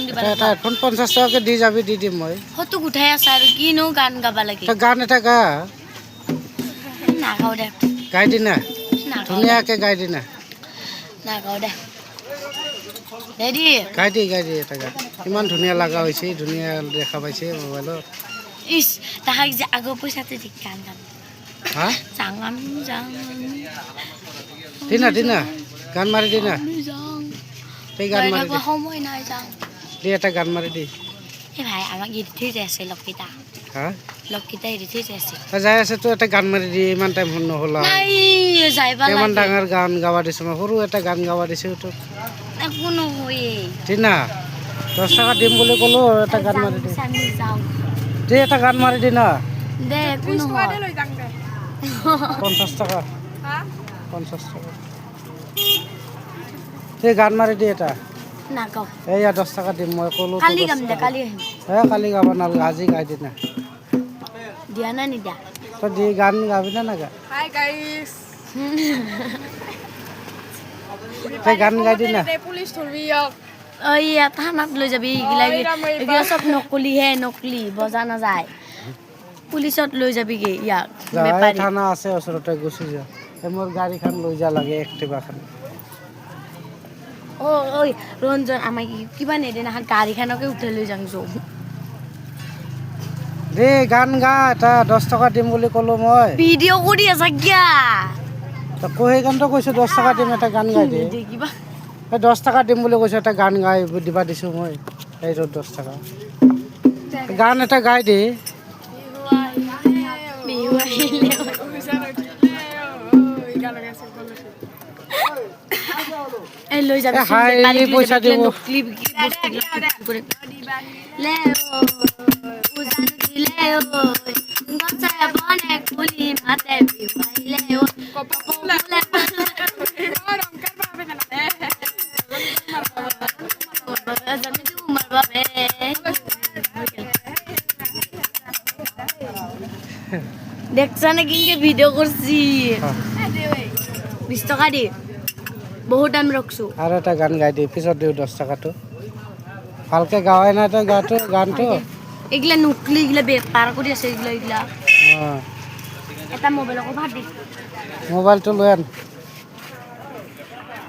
দিবা এটা হেডফোন 50 টকাকে দি যাবি দি দিম মই হতো গুঠাই আছে আৰু কিনো গান গাবা লাগে তা গান এটা গা নাগাও দে গাই দি না ধুনীয়াকে গাই দি না নাগাও দে ৰেডি গাই দি এটা গান ইমান ধুনীয়া লগা হৈছে ধুনীয়া দেখা পাইছে মোবাইলত ইস তাহাক যে আগৰ পইচাতে দি গান গান হা জাঙাম দিনা গান মাৰি দি না এই গান মাৰি দি সময় নাই যাওঁ দি এটা গান মাৰি দি এই ভাই আমাক এৰি থৈ যাই আছে লক্ষিতা হা লক্ষিতা এৰি থৈ যাই আছে যাই আছে তো এটা গান মাৰি দি ইমান টাইম নহ'ল নাই যাইবা ইমান লাগে ডাঙৰ গান গাবা দিছোঁ মই সৰু এটা গান গাবা দিছোঁ তোক একো নহয়ে দিনা 10 টকা দিম বুলি ক'লো এটা গান মাৰি দি আমি যাওঁ দে এটা গান মাৰি দি না দে একো নহয় 50 টকা 50 টকা দে গান মাৰি দি এটা নাগাওঁ এইয়া 10 টকা দিম মই ক'লো কালি গাম দে কালি আহিম কালি গাব নালাগে আজি গাই দি না দিয়া না নিদিয়া তই দি গান গাবি না নাগা Hi guys. তই গান গাই দি না Police ধৰিয়ক ইয়াত থানাত লৈ যাবি এইগিলা চব নকলিহে নকলি বজা নাযায় পুলিচত লৈ যাবিগে ইয়াক বেপাৰী থানা আছে ওচৰতে গুচি যা মোৰ গাড়ীখন লৈ যা লাগে এক্টিভাখন ঐ ৰঞ্জন আমাক কিবা নেদেনা গাড়ীখনকে উঠাই লৈ যাওঁ যৌ দে গান গা এটা 10 টকা দিম বুলি ক'লো মই ভিডিঅ' কৰি আছা কিয়া সেইকাৰণে কৈছোঁ 10 টকা দিম এটা গান গাই দে কিবা 10 টকা দিম বুলি কৈছোঁ এটা গান গাই দিবা দিছোঁ মই এই 10 টকা গান এটা গাই দে বিহু আহিলে এই লৈ যাবি পইচা দিব নকলি লে উজান দিলে গছাই বনে কুলি মাতে বিৱাইলে কপলে দেখছা না কিনকে ভিডিও করছি 20 টাকা দি বহুত টাইম রাখছো আর একটা গান গাই দি পিছত দিও 10 টাকাটো ভালকে গাওয়াই না তো গানটো এগুলা নকলি এগুলা বেপার কৰি আছে এগুলা এটা মোবাইল কো ভাত দি মোবাইলটো লৈ আন